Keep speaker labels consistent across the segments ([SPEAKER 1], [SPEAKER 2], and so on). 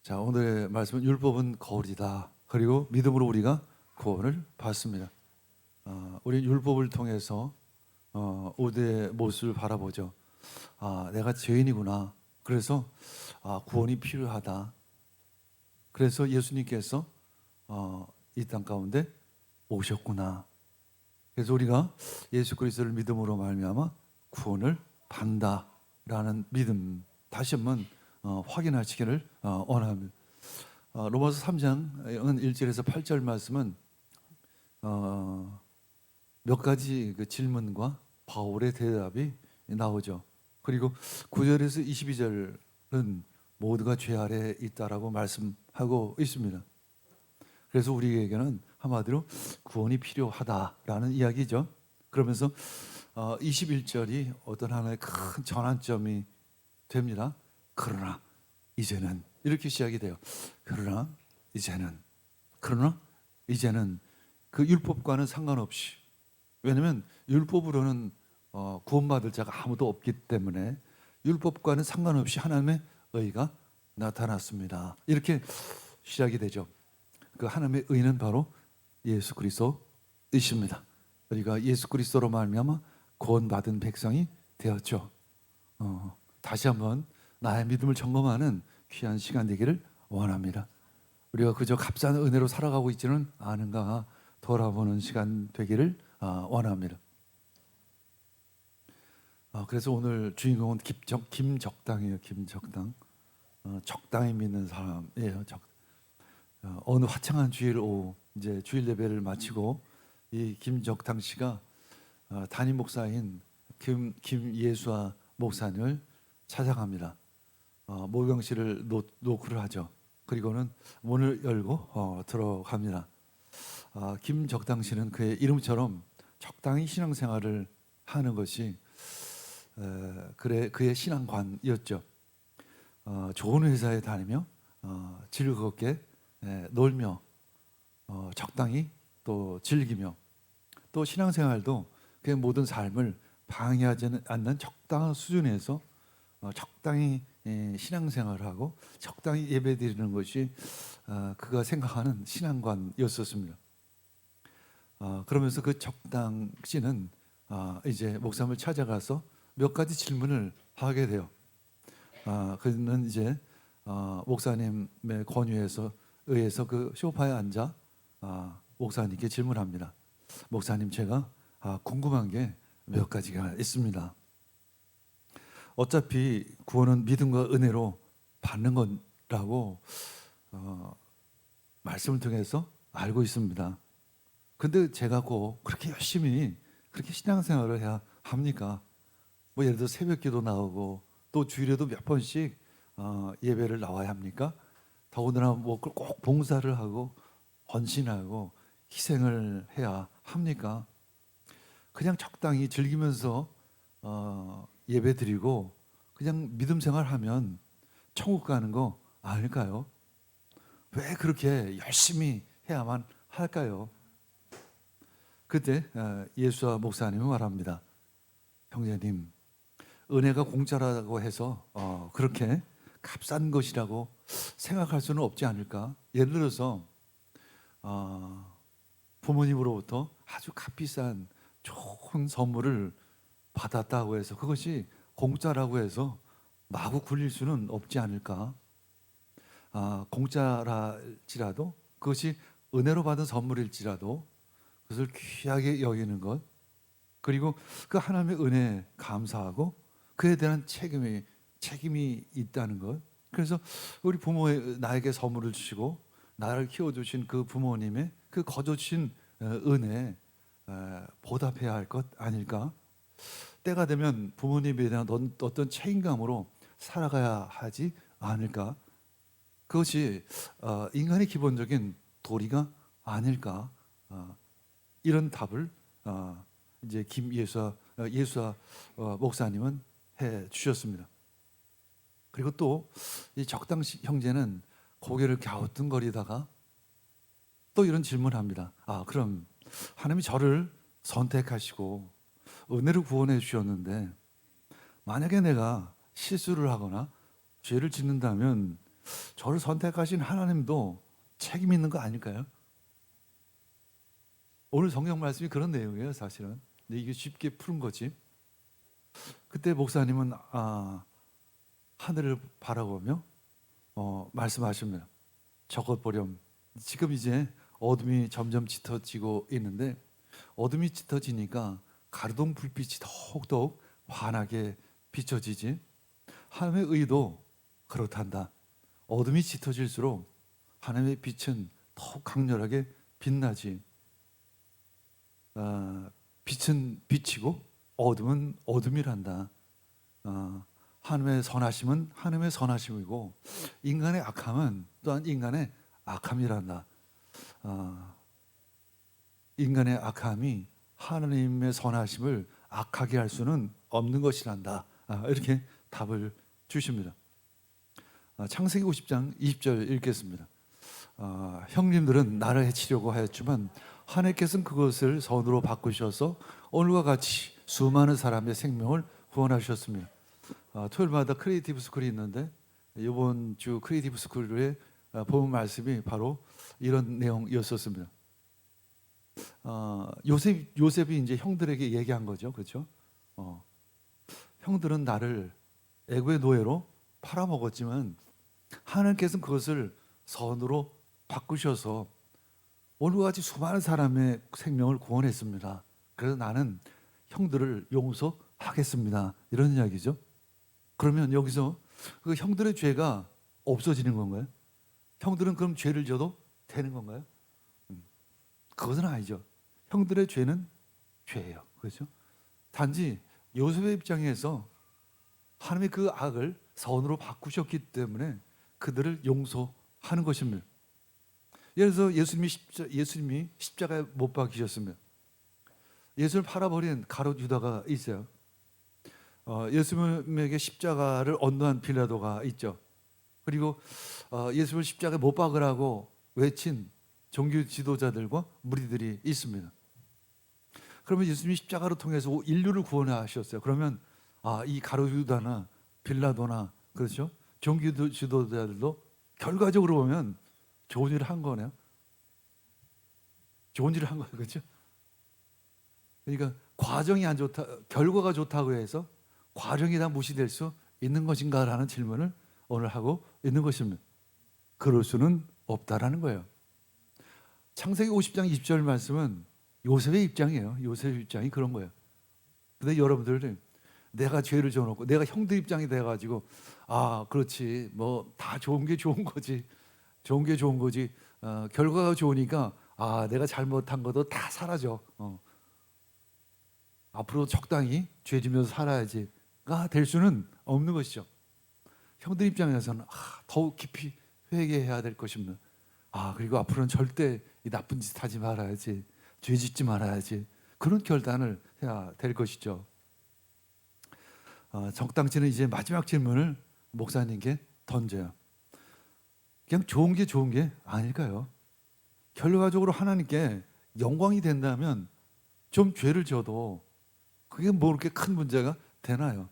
[SPEAKER 1] 자, 오늘의 말씀은 율법은 거울이다. 그리고 믿음으로 우리가 구원을 받습니다. 우리 율법을 통해서 우리의 모습을 바라보죠. 내가 죄인이구나. 그래서 구원이 필요하다. 그래서 예수님께서 이 땅 가운데 오셨구나. 그래서 우리가 예수 그리스도를 믿음으로 말미암아 구원을 받는다라는 믿음 다시 한번 확인하시기를 원합니다. 로마서 3장은 1절에서 8절 말씀은 몇 가지 그 질문과 바울의 대답이 나오죠. 그리고 9절에서 22절은 모두가 죄 아래 있다라고 말씀하고 있습니다. 그래서 우리에게는 한마디로 구원이 필요하다라는 이야기죠. 그러면서 21절이 어떤 하나의 큰 전환점이 됩니다. 그러나 이제는 이렇게 시작이 돼요. 그러나 이제는 그 율법과는 상관없이, 왜냐하면 율법으로는 구원받을 자가 아무도 없기 때문에 율법과는 상관없이 하나님의 의가 나타났습니다. 이렇게 시작이 되죠. 그 하나님의 의는 바로 예수 그리스도이십니다. 우리가 예수 그리스도로 말미암아 구원받은 백성이 되었죠. 다시 한번 나의 믿음을 점검하는 귀한 시간 되기를 원합니다. 우리가 그저 값싼 은혜로 살아가고 있지는 않은가 돌아보는 시간 되기를 원합니다. 그래서 오늘 주인공은 김적당이에요. 김적당. 적당히 믿는 사람이에요. 어느 화창한 주일 오후 이제 주일 예배를 마치고 이 김적당 씨가 담임 목사인 김예수아 목사님을 찾아갑니다. 모병실을 노크를 하죠. 그리고는 문을 열고 들어갑니다. 김적당 씨는 그의 이름처럼 적당히 신앙생활을 하는 것이 그의 신앙관이었죠. 좋은 회사에 다니며 즐겁게 놀며 적당히 또 즐기며 또 신앙생활도 그의 모든 삶을 방해하지 않는 적당한 수준에서 적당히 신앙생활을 하고 적당히 예배드리는 것이 그가 생각하는 신앙관이었었습니다. 그러면서 그 적당 씨는 이제 목사님을 찾아가서 몇 가지 질문을 하게 돼요. 그는 이제 목사님의 권유에서 의해서 그 소파에 앉아 목사님께 질문합니다. 목사님, 제가 궁금한 게 몇 가지가 있습니다. 어차피 구원은 믿음과 은혜로 받는 거라고 말씀을 통해서 알고 있습니다. 근데 제가 꼭 그렇게 열심히 그렇게 신앙생활을 해야 합니까? 뭐 예를 들어 새벽기도 나오고 또 주일에도 몇 번씩 예배를 나와야 합니까? 더군다나 뭐 꼭 봉사를 하고 헌신하고 희생을 해야 합니까? 그냥 적당히 즐기면서 예배 드리고 그냥 믿음 생활하면 천국 가는 거 아닐까요? 왜 그렇게 열심히 해야만 할까요? 그때 예수와 목사님이 말합니다. 형제님, 은혜가 공짜라고 해서 그렇게 값싼 것이라고 생각할 수는 없지 않을까? 예를 들어서 부모님으로부터 아주 값비싼 좋은 선물을 받았다고 해서 그것이 공짜라고 해서 마구 굴릴 수는 없지 않을까? 공짜랄지라도 그것이 은혜로 받은 선물일지라도 그것을 귀하게 여기는 것, 그리고 그 하나님의 은혜에 감사하고 그에 대한 책임이 있다는 것. 그래서 우리 부모의 나에게 선물을 주시고 나를 키워주신 그 부모님의 그 거저주신 은혜에 보답해야 할 것 아닐까? 때가 되면 부모님에 대한 어떤 책임감으로 살아가야 하지 않을까? 그것이 인간의 기본적인 도리가 아닐까? 이런 답을 이제 예수아 목사님은 해 주셨습니다. 그리고 또 이 적당 형제는 고개를 갸우뚱거리다가 또 이런 질문합니다. 그럼 하나님이 저를 선택하시고 은혜로 구원해 주셨는데 만약에 내가 실수를 하거나 죄를 짓는다면 저를 선택하신 하나님도 책임 있는 거 아닐까요? 오늘 성경 말씀이 그런 내용이에요, 사실은. 근데 이게 쉽게 푸는 거지. 그때 목사님은 하늘을 바라보며 말씀하십니다. 저것 보렴. 지금 이제 어둠이 점점 짙어지고 있는데 어둠이 짙어지니까 가르동 불빛이 더욱더욱 환하게 비춰지지. 하나님의 의도 그렇단다. 어둠이 짙어질수록 하나님의 빛은 더욱 강렬하게 빛나지. 빛은 빛이고 어둠은 어둠이란다. 하나님의 선하심은 하나님의 선하심이고 인간의 악함은 또한 인간의 악함이란다. 인간의 악함이 하나님의 선하심을 악하게 할 수는 없는 것이란다. 이렇게 답을 주십니다. 창세기 50장 20절 읽겠습니다. 형님들은 나를 해치려고 하였지만 하나님께서는 그것을 선으로 바꾸셔서 오늘과 같이 수많은 사람의 생명을 구원하셨습니다. 토요일마다 크리에이티브 스쿨이 있는데 이번 주 크리에이티브 스쿨의 본 말씀이 바로 이런 내용이었었습니다. 요셉이 이제 형들에게 얘기한 거죠, 그렇죠? 형들은 나를 애굽의 노예로 팔아먹었지만 하나님께서는 그것을 선으로 바꾸셔서 오늘과 같이 수많은 사람의 생명을 구원했습니다. 그래서 나는 형들을 용서하겠습니다. 이런 이야기죠. 그러면 여기서 그 형들의 죄가 없어지는 건가요? 형들은 그럼 죄를 져도 되는 건가요? 그것은 아니죠. 형들의 죄는 죄예요. 그렇죠? 단지 요셉의 입장에서 하나님의 그 악을 선으로 바꾸셨기 때문에 그들을 용서하는 것입니다. 예를 들어서 예수님이 십자가에 못 박히셨습니다. 예수를 팔아버린 가룟 유다가 있어요. 예수님에게 십자가를 언도한 빌라도가 있죠. 그리고 예수를 십자가에 못 박으라고 외친 종교 지도자들과 무리들이 있습니다. 그러면 예수님이 십자가를 통해서 인류를 구원하셨어요. 그러면 이 가룟 유다나 빌라도나 그렇죠? 종교 지도자들도 결과적으로 보면 좋은 일을 한 거네요. 좋은 일을 한 거예요, 그렇죠? 그러니까 과정이 안 좋다, 결과가 좋다고 해서 과정이 다 무시될 수 있는 것인가라는 질문을 오늘 하고 있는 것입니다. 그럴 수는 없다라는 거예요. 창세기 50장 20절 말씀은 요셉의 입장이에요. 요셉의 입장이 그런 거예요. 근데 여러분들은 내가 죄를 져놓고 내가 형들 입장이 돼가지고 그렇지 뭐 다 좋은 게 좋은 거지, 좋은 게 좋은 거지. 결과가 좋으니까 내가 잘못한 것도 다 사라져. 앞으로 적당히 죄 지면서 살아야지가 될 수는 없는 것이죠. 형들 입장에서는 더욱 깊이 회개해야 될 것입니다. 그리고 앞으로는 절대 이 나쁜 짓 하지 말아야지, 죄 짓지 말아야지, 그런 결단을 해야 될 것이죠. 적당치는 이제 마지막 질문을 목사님께 던져요. 그냥 좋은 게 좋은 게 아닐까요? 결과적으로 하나님께 영광이 된다면 좀 죄를 져도 그게 뭐 그렇게 큰 문제가 되나요?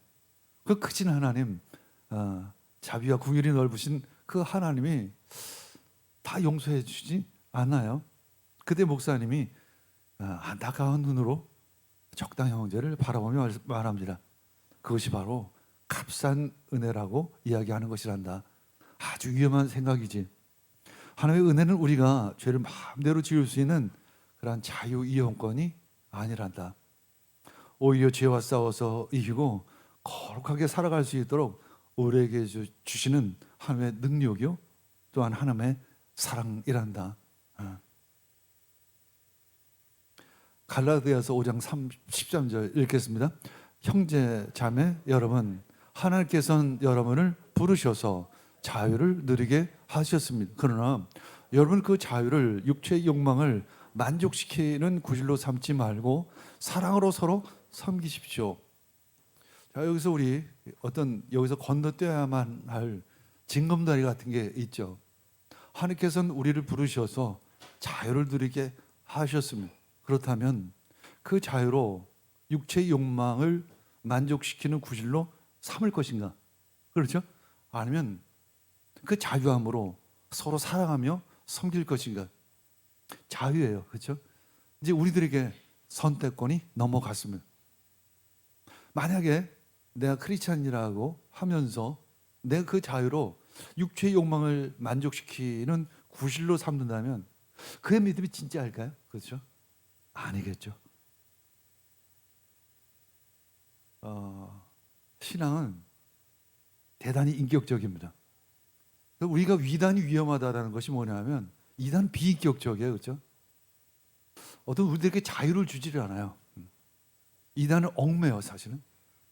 [SPEAKER 1] 그 크신 하나님, 자비와 긍휼이 넓으신 그 하나님이 다 용서해 주지 않나요? 그때 목사님이 안타까운 눈으로 적당 형제를 바라보며 말합니다. 그것이 바로 값싼 은혜라고 이야기하는 것이란다. 아주 위험한 생각이지. 하나님의 은혜는 우리가 죄를 마음대로 지을 수 있는 그러한 자유 이용권이 아니란다. 오히려 죄와 싸워서 이기고 거룩하게 살아갈 수 있도록 우리에게 주시는 하나님의 능력이요, 또한 하나님의 사랑이란다. 갈라디아서 5장 13절 읽겠습니다. 형제 자매 여러분, 하나님께서는 여러분을 부르셔서 자유를 누리게 하셨습니다. 그러나 여러분 그 자유를 육체의 욕망을 만족시키는 구실로 삼지 말고 사랑으로 서로 섬기십시오. 자, 여기서 우리 여기서 건너뛰어야만 할 징검다리 같은 게 있죠. 하나님께서는 우리를 부르셔서 자유를 누리게 하셨습니다. 그렇다면 그 자유로 육체의 욕망을 만족시키는 구실로 삼을 것인가? 그렇죠? 아니면 그 자유함으로 서로 사랑하며 섬길 것인가? 자유예요. 그렇죠? 이제 우리들에게 선택권이 넘어갔으면, 만약에 내가 크리스찬이라고 하면서 내가 그 자유로 육체의 욕망을 만족시키는 구실로 삼는다면 그의 믿음이 진짜일까요? 그렇죠? 아니겠죠. 신앙은 대단히 인격적입니다. 우리가 위단이 위험하다는 것이 뭐냐면 이단 비인격적이에요. 그렇죠? 어떤 우리들에게 자유를 주지를 않아요. 이단은 얽매요. 사실은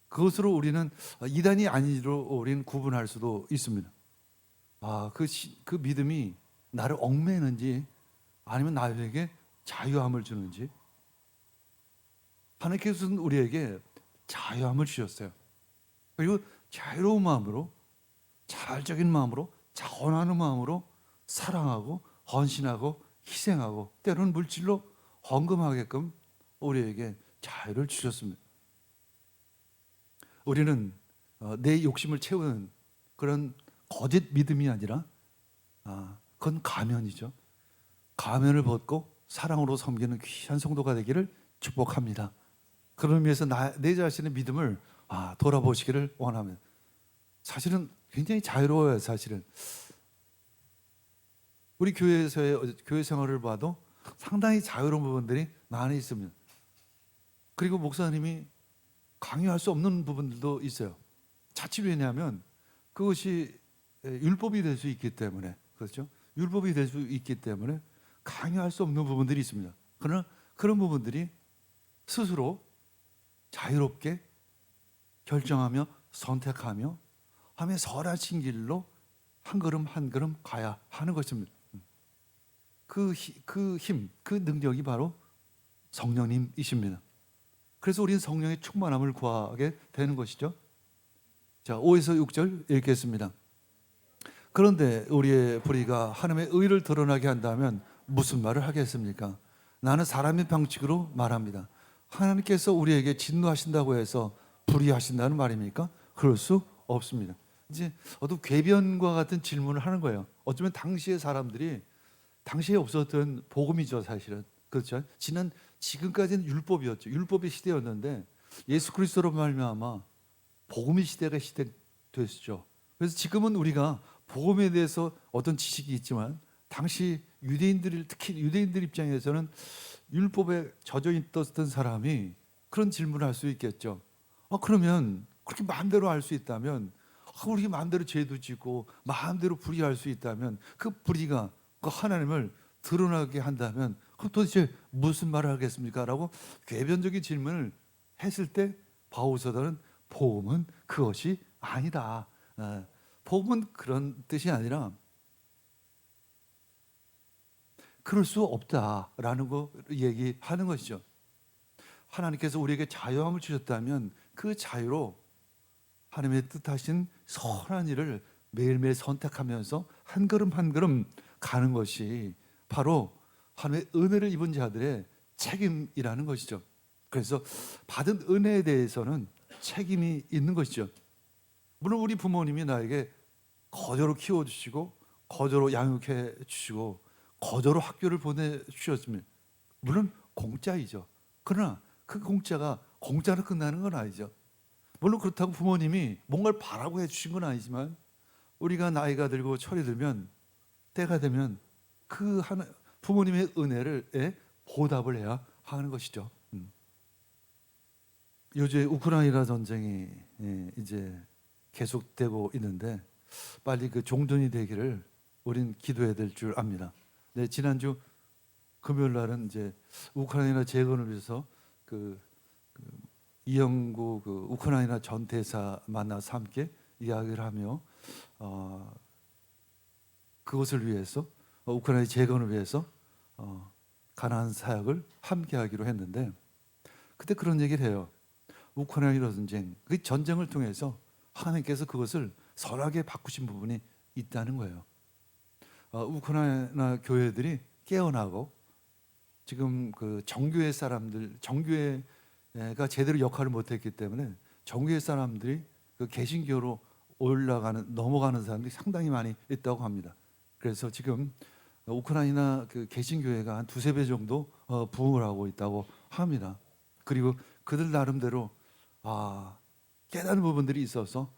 [SPEAKER 1] 그것으로 우리는 이단이 아니로 우리는 구분할 수도 있습니다. 그 믿음이 나를 얽매는지 아니면 나에게 자유함을 주는지. 하나님께서는 우리에게 자유함을 주셨어요. 그리고 자유로운 마음으로, 자발적인 마음으로, 자원하는 마음으로 사랑하고 헌신하고 희생하고 때로는 물질로 헌금하게끔 우리에게 자유를 주셨습니다. 우리는 내 욕심을 채우는 그런 거짓 믿음이 아니라 그건 가면이죠. 가면을 벗고 사랑으로 섬기는 귀한 성도가 되기를 축복합니다. 그런 의미에서 내 자신의 믿음을 돌아보시기를 원합니다. 사실은 굉장히 자유로워요. 사실은 우리 교회에서의 교회 생활을 봐도 상당히 자유로운 부분들이 많이 있습니다. 그리고 목사님이 강요할 수 없는 부분들도 있어요. 자칫 왜냐하면 그것이 율법이 될 수 있기 때문에, 그렇죠? 율법이 될 수 있기 때문에 강요할 수 없는 부분들이 있습니다. 그러나 그런 부분들이 스스로 자유롭게 결정하며 선택하며 하며 선하신 길로 한 걸음 한 걸음 가야 하는 것입니다. 그 힘, 그 능력이 바로 성령님이십니다. 그래서 우리는 성령의 충만함을 구하게 되는 것이죠. 자, 5에서 6절 읽겠습니다. 그런데 우리의 불의가 하나님의 의를 드러나게 한다면 무슨 말을 하겠습니까? 나는 사람의 방식으로 말합니다. 하나님께서 우리에게 진노하신다고 해서 불의하신다는 말입니까? 그럴 수 없습니다. 이제 어떤 궤변과 같은 질문을 하는 거예요. 어쩌면 당시의 사람들이 당시에 없었던 복음이죠, 사실은. 그렇죠? 지금까지는 율법이었죠. 율법의 시대였는데 예수 그리스도로 말미암아 복음의 시대가 시작됐죠. 그래서 지금은 우리가 복음에 대해서 어떤 지식이 있지만 당시 특히 유대인들 입장에서는 율법에 젖어 있었던 사람이 그런 질문을 할 수 있겠죠. 그러면 그렇게 마음대로 할 수 있다면, 우리 마음대로 죄도 지고 마음대로 불의할 수 있다면, 그 불의가 그 하나님을 드러나게 한다면 그럼 도대체 무슨 말을 하겠습니까? 라고 궤변적인 질문을 했을 때 바울 사도는 복음은 그것이 아니다. 복음은 그런 뜻이 아니라 그럴 수 없다라는 거 얘기하는 것이죠. 하나님께서 우리에게 자유함을 주셨다면 그 자유로 하나님의 뜻하신 선한 일을 매일매일 선택하면서 한 걸음 한 걸음 가는 것이 바로 하나님의 은혜를 입은 자들의 책임이라는 것이죠. 그래서 받은 은혜에 대해서는 책임이 있는 것이죠. 물론 우리 부모님이 나에게 거저로 키워주시고 거저로 양육해 주시고 거저로 학교를 보내주셨습니다. 물론 공짜이죠. 그러나 그 공짜가 공짜로 끝나는 건 아니죠. 물론 그렇다고 부모님이 뭔가를 바라고 해주신 건 아니지만 우리가 나이가 들고 철이 들면 때가 되면 그 부모님의 은혜를 보답을 해야 하는 것이죠. 요즘 우크라이나 전쟁이 이제 계속되고 있는데 빨리 그 종전이 되기를 우린 기도해야 될 줄 압니다. 네, 지난주 금요일 날은 이제 우크라이나 재건을 위해서 이영구 우크라이나 전 대사 만나서 함께 이야기를 하며 그것을 위해서 우크라이나 재건을 위해서 가나안 사역을 함께 하기로 했는데 그때 그런 얘기를 해요. 우크라이나 전쟁, 그 전쟁을 통해서 하나님께서 그것을 선하게 바꾸신 부분이 있다는 거예요. 우크라이나 교회들이 깨어나고 지금 그 정교회 사람들, 정교회가 제대로 역할을 못했기 때문에 정교회 사람들이 그 개신교로 넘어가는 사람들이 상당히 많이 있다고 합니다. 그래서 지금 우크라이나 그 개신교회가 한 두세 배 정도 부흥을 하고 있다고 합니다. 그리고 그들 나름대로 깨달은 부분들이 있어서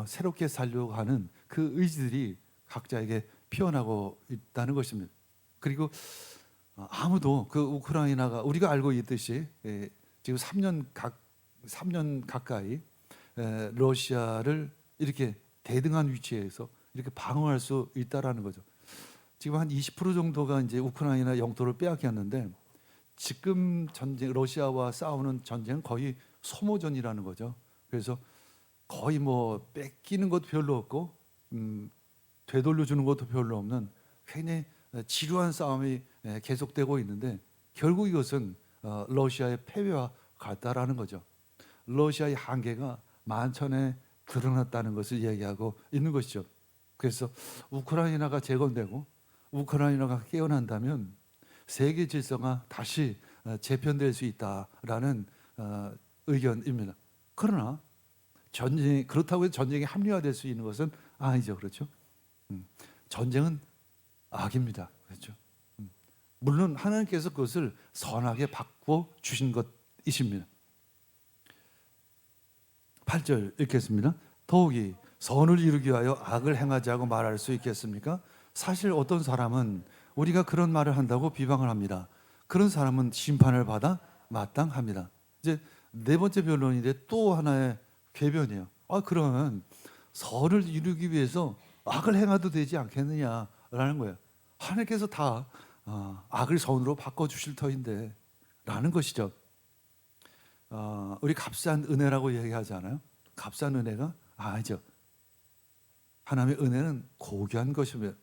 [SPEAKER 1] 새롭게 살려고 하는 그 의지들이 각자에게 피어나고 있다는 것입니다. 그리고 아무도 그 우크라이나가 우리가 알고 있듯이 지금 3년 가까이 러시아를 이렇게 대등한 위치에서 이렇게 방어할 수 있다라는 거죠. 지금 한 20% 정도가 이제 우크라이나 영토를 빼앗겼는데 지금 러시아와 싸우는 전쟁은 거의 소모전이라는 거죠. 그래서 거의 뭐 뺏기는 것도 별로 없고 되돌려 주는 것도 별로 없는 굉장히 지루한 싸움이 계속되고 있는데 결국 이것은 러시아의 패배와 같다라는 거죠. 러시아의 한계가 만천에 드러났다는 것을 얘기하고 있는 것이죠. 그래서 우크라이나가 재건되고 우크라이나가 깨어난다면 세계 질서가 다시 재편될 수 있다라는 의견입니다. 그러나 그렇다고 해서 전쟁이 합리화될 수 있는 것은 아니죠, 그렇죠? 전쟁은 악입니다, 그렇죠? 물론 하나님께서 그것을 선하게 바꿔 주신 것이십니다. 8절 읽겠습니다. 더욱이 선을 이루기 위하여 악을 행하지 하고 말할 수 있겠습니까? 사실 어떤 사람은 우리가 그런 말을 한다고 비방을 합니다. 그런 사람은 심판을 받아 마땅합니다. 이제 네 번째 변론인데 또 하나의 궤변이에요. 그러면 선을 이루기 위해서 악을 행해도 되지 않겠느냐라는 거예요. 하나님께서 다 악을 선으로 바꿔주실 터인데 라는 것이죠. 우리 값싼 은혜라고 얘기하잖아요. 값싼 은혜가 아니죠. 하나님의 은혜는 고귀한 것이며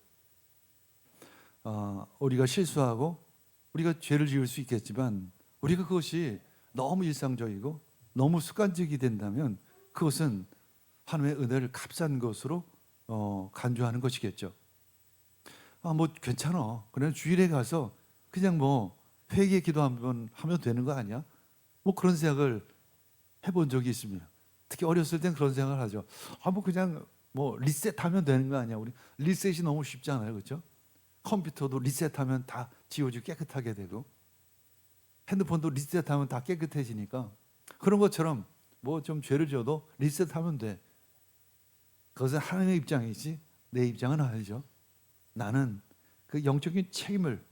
[SPEAKER 1] 우리가 실수하고 우리가 죄를 지을 수 있겠지만 우리가 그것이 너무 일상적이고 너무 습관적이 된다면 그것은 하나님의 은혜를 값싼 것으로 간주하는 것이겠죠. 뭐 괜찮아. 그냥 주일에 가서 그냥 뭐 회개 기도 한번 하면 되는 거 아니야? 뭐 그런 생각을 해본 적이 있습니다. 특히 어렸을 땐 그런 생각을 하죠. 뭐 그냥 뭐 리셋하면 되는 거 아니야? 우리 리셋이 너무 쉽잖아요, 그렇죠? 컴퓨터도 리셋하면 다 지워지고 깨끗하게 되고 핸드폰도 리셋하면 다 깨끗해지니까 그런 것처럼 뭐 좀 죄를 지어도 리셋하면 돼. 그것은 하나님의 입장이지 내 입장은 아니죠. 나는 그 영적인 책임을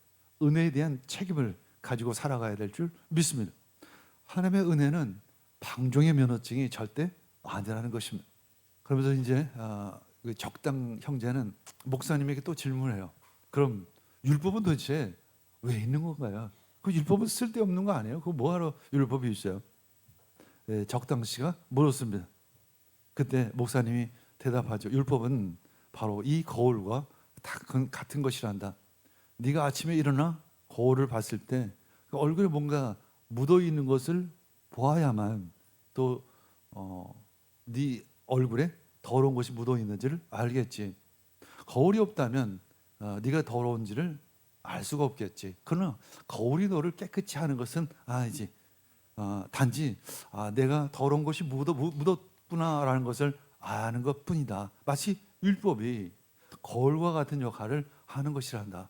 [SPEAKER 1] 은혜에 대한 책임을 가지고 살아가야 될 줄 믿습니다. 하나님의 은혜는 방종의 면허증이 절대 아니라는 것입니다. 그러면서 이제 그 적당 형제는 목사님에게 또 질문해요. 그럼 율법은 도대체 왜 있는 건가요? 그 율법은 쓸데없는 거 아니에요? 그 뭐하러 율법이 있어요? 적당 씨가 물었습니다. 그때 목사님이 대답하죠. 율법은 바로 이 거울과 다 같은 것이란다. 네가 아침에 일어나 거울을 봤을 때 그 얼굴에 뭔가 묻어 있는 것을 보아야만 또 네 얼굴에 더러운 것이 묻어 있는지를 알겠지. 거울이 없다면 네가 더러운지를 알 수가 없겠지. 그러나 거울이 너를 깨끗이 하는 것은 아니지. 단지 내가 더러운 것이 묻었구나라는 것을 아는 것뿐이다. 마치 율법이 거울과 같은 역할을 하는 것이란다.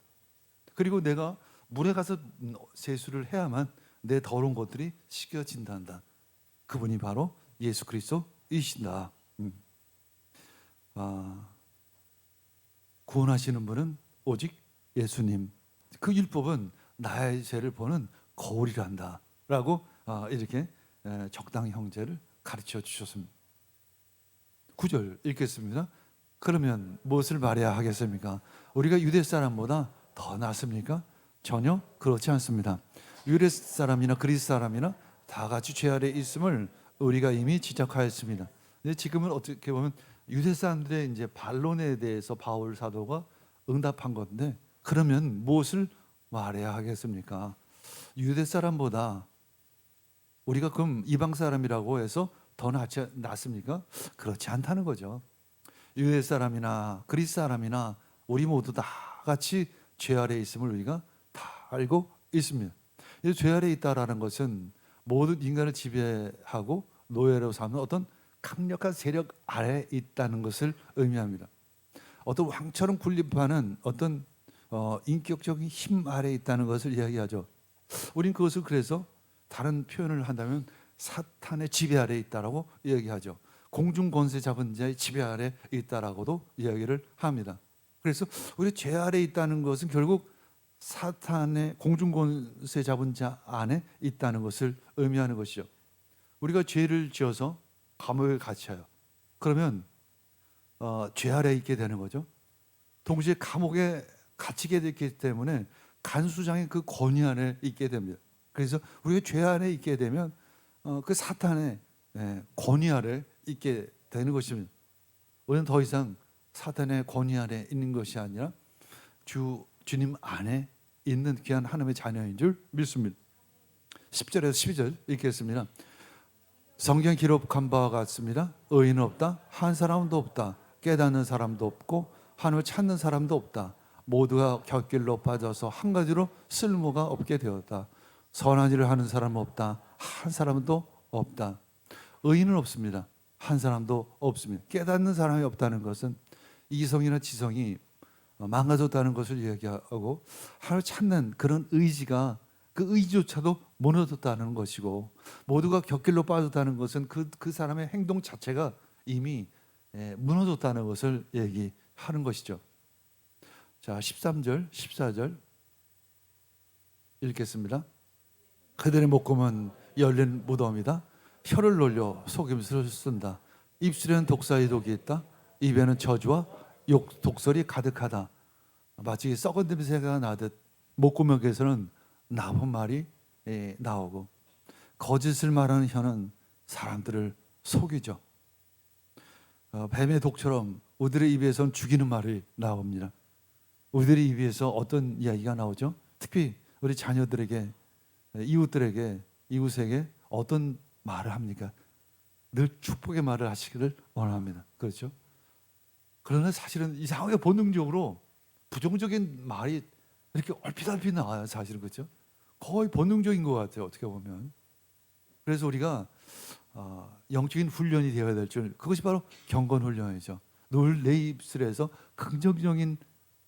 [SPEAKER 1] 그리고 내가 물에 가서 세수를 해야만 내 더러운 것들이 씻겨진단다. 그분이 바로 예수 그리스도이신다. 구원하시는 분은 오직 예수님. 그 율법은 나의 죄를 보는 거울이란다. 라고 이렇게 적당 형제를 가르쳐 주셨습니다. 9절 읽겠습니다. 그러면 무엇을 말해야 하겠습니까? 우리가 유대 사람보다 더 낫습니까? 전혀 그렇지 않습니다. 유대 사람이나 그리스 사람이나 다 같이 죄 아래 있음을 우리가 이미 지적하였습니다. 지금은 어떻게 보면 유대 사람들의 이제 반론에 대해서 바울 사도가 응답한 건데 그러면 무엇을 말해야 하겠습니까? 유대 사람보다 우리가 그럼 이방 사람이라고 해서 더 낫습니까? 그렇지 않다는 거죠. 유대 사람이나 그리스 사람이나 우리 모두 다 같이 죄 아래 있음을 우리가 다 알고 있습니다. 죄 아래 있다라는 것은 모든 인간을 지배하고 노예로 삼는 어떤 강력한 세력 아래에 있다는 것을 의미합니다. 어떤 왕처럼 군림하는 어떤 인격적인 힘 아래에 있다는 것을 이야기하죠. 우린 그것을 그래서 다른 표현을 한다면 사탄의 지배 아래에 있다라고 이야기하죠. 공중 권세 잡은 자의 지배 아래에 있다라고도 이야기를 합니다. 그래서 우리 죄 아래에 있다는 것은 결국 사탄의 공중 권세 잡은 자 안에 있다는 것을 의미하는 것이죠. 우리가 죄를 지어서 감옥에 갇혀요. 그러면 죄 아래에 있게 되는 거죠. 동시에 감옥에 갇히게 됐기 때문에 간수장의 그 권위 안에 있게 됩니다. 그래서 우리가 죄 안에 있게 되면 그 사탄의 권위 아래 있게 되는 것입니다. 우리는 더 이상 사탄의 권위 아래 있는 것이 아니라 주님 안에 있는 귀한 하나님의 자녀인 줄 믿습니다. 10절에서 12절 읽겠습니다. 성경에 기록한 바와 같습니다. 의인은 없다. 한 사람도 없다. 깨닫는 사람도 없고 하나님을 찾는 사람도 없다. 모두가 곁길로 빠져서 한 가지로 쓸모가 없게 되었다. 선한 일을 하는 사람은 없다. 한 사람도 없다. 의인은 없습니다. 한 사람도 없습니다. 깨닫는 사람이 없다는 것은 이성이나 지성이 망가졌다는 것을 이야기하고 하나님을 찾는 그런 의지가 그 의지조차도 무너졌다는 것이고 모두가 곁길로 빠졌다는 것은 그 사람의 행동 자체가 이미 무너졌다는 것을 얘기하는 것이죠. 자, 13절, 14절 읽겠습니다. 그들의 목구멍은 열린 무덤이다. 혀를 놀려 속임수를 쓴다. 입술에는 독사의 독이 있다. 입에는 저주와 욕 독설이 가득하다. 마치 썩은 냄새가 나듯 목구멍에서는 나쁜 말이 나오고 거짓을 말하는 혀는 사람들을 속이죠. 뱀의 독처럼 우리들의 입에서는 죽이는 말이 나옵니다. 우리들의 입에서 어떤 이야기가 나오죠? 특히 우리 자녀들에게, 이웃들에게, 이웃에게 어떤 말을 합니까? 늘 축복의 말을 하시기를 원합니다. 그렇죠? 그러나 사실은 이상하게 본능적으로 부정적인 말이 이렇게 얼핏얼핏 나와요. 사실은. 그렇죠? 거의 본능적인 것 같아요. 어떻게 보면. 그래서 우리가 영적인 훈련이 되어야 될 줄, 그것이 바로 경건 훈련이죠. 늘 내 입술에서 긍정적인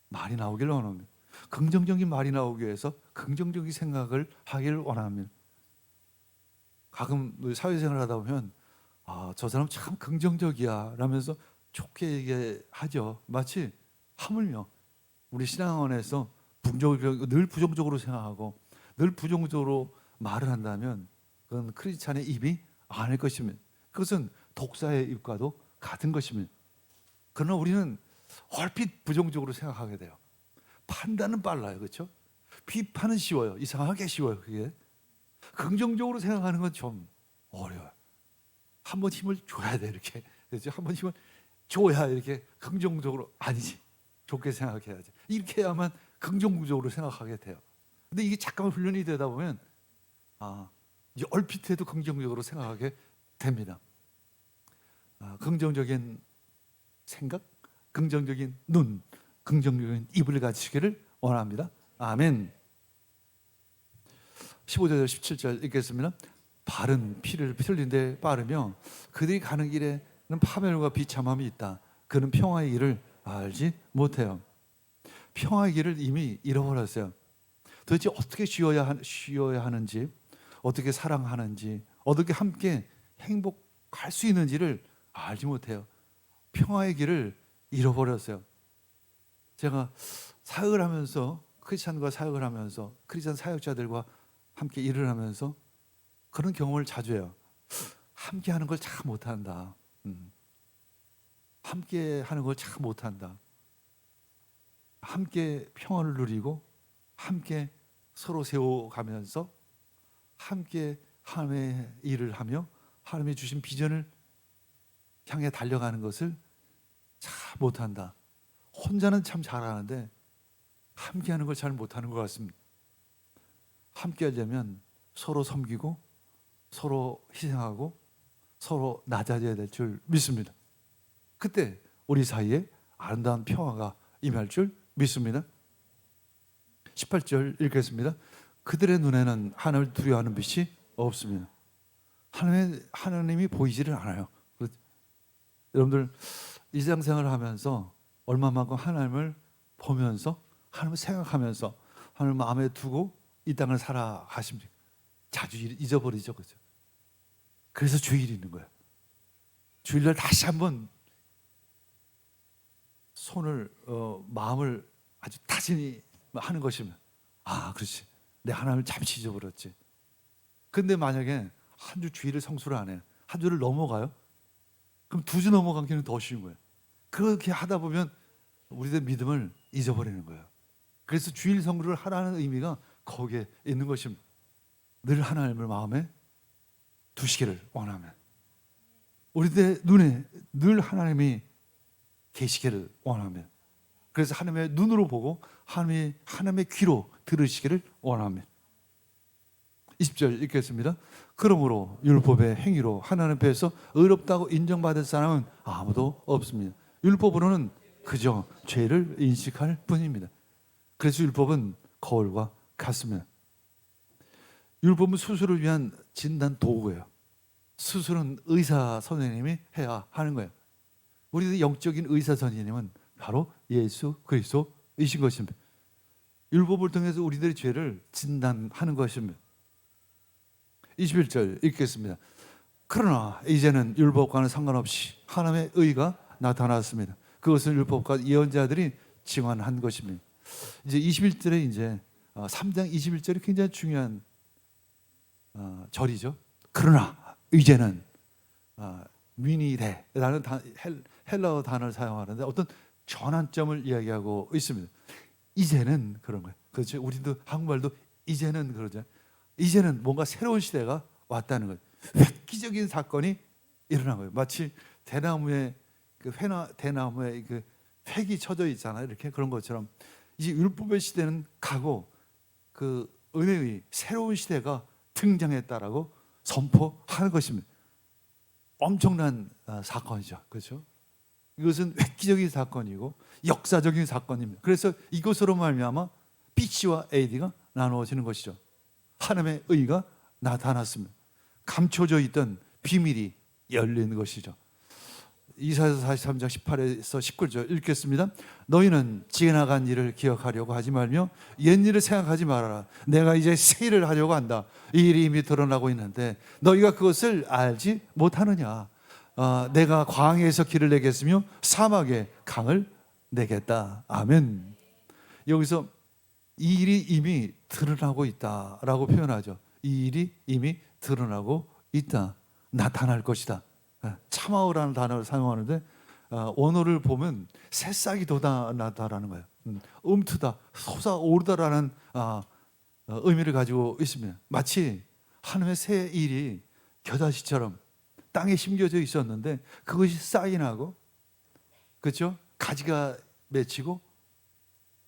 [SPEAKER 1] 말이 나오기를 원합니다. 긍정적인 말이 나오기 위해서 긍정적인 생각을 하기를 원합니다. 가끔 사회생활을 하다 보면 저 사람 참 긍정적이야 라면서 좋게 얘기하죠. 마치 하물며 우리 신앙원에서 늘 부정적으로 생각하고 늘 부정적으로 말을 한다면 그건 크리스찬의 입이 아닐 것입니다. 그것은 독사의 입과도 같은 것입니다. 그러나 우리는 얼핏 부정적으로 생각하게 돼요. 판단은 빨라요. 그렇죠? 비판은 쉬워요. 이상하게 쉬워요. 그게. 긍정적으로 생각하는 건 좀 어려워요. 한번 힘을 줘야 돼. 이렇게. 그렇죠? 한번 힘을 줘야 이렇게 긍정적으로 아니지. 좋게 생각해야지. 이렇게 해야만 긍정적으로 생각하게 돼요. 근데 이게 잠깐만 훈련이 되다 보면 이제 얼핏 해도 긍정적으로 생각하게 됩니다. 긍정적인 생각, 긍정적인 눈, 긍정적인 입을 가지시기를 원합니다. 아멘. 15절 17절 읽겠습니다. 발은 피를 흘린 데 빠르며 그들이 가는 길에는 파멸과 비참함이 있다. 그는 평화의 길을 알지 못해요. 평화의 길을 이미 잃어버렸어요. 도대체 어떻게 쉬어야 하는지, 어떻게 사랑하는지, 어떻게 함께 행복할 수 있는지를 알지 못해요. 평화의 길을 잃어버렸어요. 제가 사역을 하면서 크리스찬과 사역을 하면서 크리스찬 사역자들과 함께 일을 하면서 그런 경험을 자주 해요. 함께 하는 걸 참 못한다. 함께 하는 걸 참 못한다. 함께 평화를 누리고 함께 서로 세워가면서 함께 하나님의 일을 하며 하나님이 주신 비전을 향해 달려가는 것을 잘 못한다. 혼자는 참 잘하는데 함께 하는 걸 잘 못하는 것 같습니다. 함께 하려면 서로 섬기고 서로 희생하고 서로 낮아져야 될 줄 믿습니다. 그때 우리 사이에 아름다운 평화가 임할 줄 믿습니다. 18절 읽겠습니다. 그들의 눈에는 하나님을 두려워하는 빛이 없습니다. 하나님이 보이지를 않아요. 여러분들 일상생활을 하면서 얼마만큼 하나님을 보면서 하나님을 생각하면서 하나님을 마음에 두고 이 땅을 살아가십니까? 자주 잊어버리죠, 그죠? 그래서 주일이 있는 거예요. 주일날 다시 한번 손을 마음을 아주 타진히 하는 것이면, 아, 그렇지, 내 하나님을 잠시 잊어버렸지. 근데 만약에 한 주 주일을 성수를 안 해요, 한 주를 넘어가요, 그럼 두 주 넘어가기는 더 쉬운 거예요. 그렇게 하다 보면 우리들 믿음을 잊어버리는 거예요. 그래서 주일 성수를 하라는 의미가 거기에 있는 것입니다. 늘 하나님을 마음에 두시기를 원하면, 우리들 눈에 늘 하나님이 계시기를 원하면, 그래서 하나님의 눈으로 보고 하나님의 귀로 들으시기를 원하면. 20절 읽겠습니다. 그러므로 율법의 행위로 하나님 앞에서 의롭다고 인정받을 사람은 아무도 없습니다. 율법으로는 그저 죄를 인식할 뿐입니다. 그래서 율법은 거울과 같습니다. 율법은 수술을 위한 진단 도구예요. 수술은 의사 선생님이 해야 하는 거예요. 우리의 영적인 의사 선생님은 바로 예수 그리스도이신 것입니다. 율법을 통해서 우리들의 죄를 진단하는 것입니다. 21절 읽겠습니다. 그러나 이제는 율법과는 상관없이 하나님의 의가 나타났습니다. 그것은 율법과 예언자들이 증언한 것입니다. 이제 21절에 이제 3장 21절이 굉장히 중요한 절이죠. 그러나 이제는 미니레라는 헬라어 단어를 사용하는데 어떤 전환점을 이야기하고 있습니다. 이제는 그런 거예요. 그렇죠. 우리도 한국말도 이제는 그러죠. 이제는 뭔가 새로운 시대가 왔다는 거예요. 획기적인 사건이 일어난 거예요. 마치 대나무에 대나무에 그 획이 쳐져 있잖아요. 이렇게 그런 것처럼 이제 율법의 시대는 가고 그 은혜의 새로운 시대가 등장했다라고 선포하는 것입니다. 엄청난 사건이죠. 그렇죠? 이것은 획기적인 사건이고 역사적인 사건입니다. 그래서 이것으로 말미암아 BC와 AD가 나누어지는 것이죠. 하나님의 의가 나타났습니다. 감춰져 있던 비밀이 열린 것이죠. 이사야서 43장 18에서 19절 읽겠습니다. 너희는 지나간 일을 기억하려고 하지 말며 옛일을 생각하지 말아라. 내가 이제 새 일을 하려고 한다. 이 일이 이미 드러나고 있는데 너희가 그것을 알지 못하느냐. 내가 광야에서 길을 내겠으며 사막에 강을 내겠다. 아멘. 여기서 이 일이 이미 드러나고 있다라고 표현하죠. 이 일이 이미 드러나고 있다. 나타날 것이다. 참아오라는 단어를 사용하는데 원어를 보면 새싹이 돋아나다라는 거예요. 움트다, 솟아오르다라는 의미를 가지고 있습니다. 마치 하나님의 새 일이 겨자씨처럼 땅에 심겨져 있었는데 그것이 쌓이나고, 그렇죠? 가지가 맺히고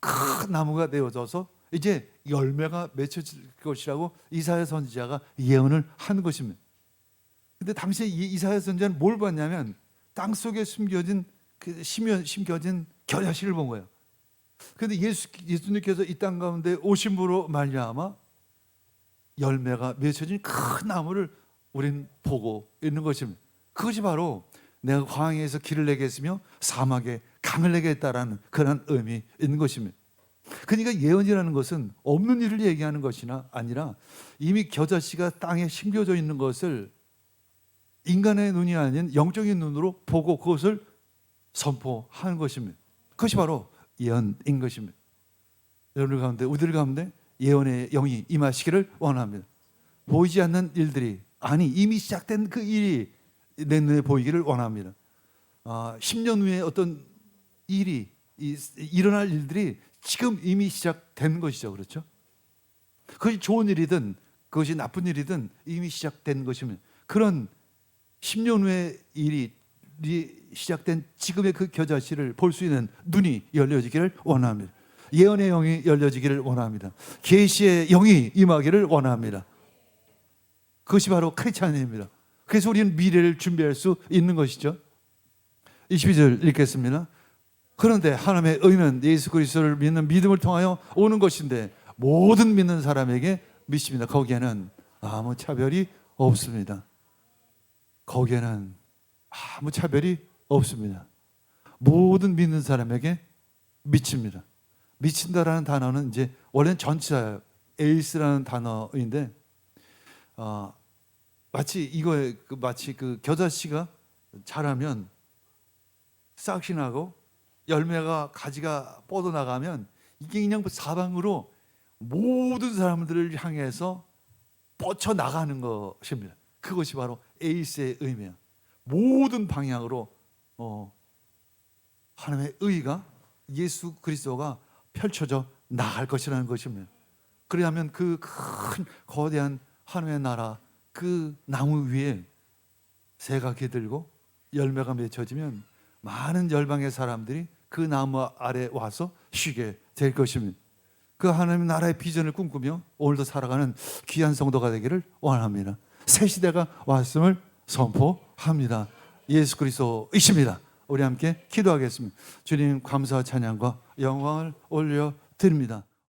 [SPEAKER 1] 큰 나무가 되어져서 이제 열매가 맺혀질 것이라고 이사야 선지자가 예언을 한 것입니다. 근데 당시에 이사야 선지자는 뭘 봤냐면 땅속에 심겨진 겨자씨를 본 거예요. 그런데 예수님께서 이 땅 가운데 오심으로 말미암아 열매가 맺혀진 큰 나무를 우리는 보고 있는 것입니다. 그것이 바로 내가 광야에서 길을 내겠으며 사막에 강을 내겠다라는 그런 의미 있는 것입니다. 그러니까 예언이라는 것은 없는 일을 얘기하는 것이나 아니라 이미 겨자씨가 땅에 심겨져 있는 것을 인간의 눈이 아닌 영적인 눈으로 보고 그것을 선포하는 것입니다. 그것이 바로 예언인 것입니다. 여러분 가운데, 우리들 가운데 예언의 영이 임하시기를 원합니다. 보이지 않는 일들이, 아니 이미 시작된 그 일이 내 눈에 보이기를 원합니다. 10년 후에 어떤 일이 일어날 일들이 지금 이미 시작된 것이죠. 그렇죠? 그것이 좋은 일이든 그것이 나쁜 일이든 이미 시작된 것입니다. 그런 10년 후의 일이 시작된 지금의 그 겨자씨를 볼 수 있는 눈이 열려지기를 원합니다. 예언의 영이 열려지기를 원합니다. 계시의 영이 임하기를 원합니다. 그것이 바로 크리스찬입니다. 그래서 우리는 미래를 준비할 수 있는 것이죠. 22절 읽겠습니다. 그런데 하나님의 의는 예수 그리스도를 믿는 믿음을 통하여 오는 것인데 모든 믿는 사람에게 믿습니다. 거기에는 아무 차별이 없습니다. 거기에는 아무 차별이 없습니다. 모든 믿는 사람에게 미칩니다. 미친다라는 단어는 이제 원래는 전치사예요. 에이스라는 단어인데 마치 이거에 마치 그 겨자씨가 자라면 싹이 나고 열매가 가지가 뻗어 나가면 이게 그냥 사방으로 모든 사람들을 향해서 뻗쳐 나가는 것입니다. 그것이 바로 에이스의 의미예요. 모든 방향으로 하나님의 의가 예수 그리스도가 펼쳐져 나갈 것이라는 것입니다. 그래야면 그 큰 거대한 하나님의 나라 그 나무 위에 새가 기들고 열매가 맺혀지면 많은 열방의 사람들이 그 나무 아래 와서 쉬게 될 것입니다. 그 하나님의 나라의 비전을 꿈꾸며 오늘도 살아가는 귀한 성도가 되기를 원합니다. 새 시대가 왔음을 선포합니다. 예수 그리스도이십니다. 우리 함께 기도하겠습니다. 주님 감사와 찬양과 영광을 올려드립니다.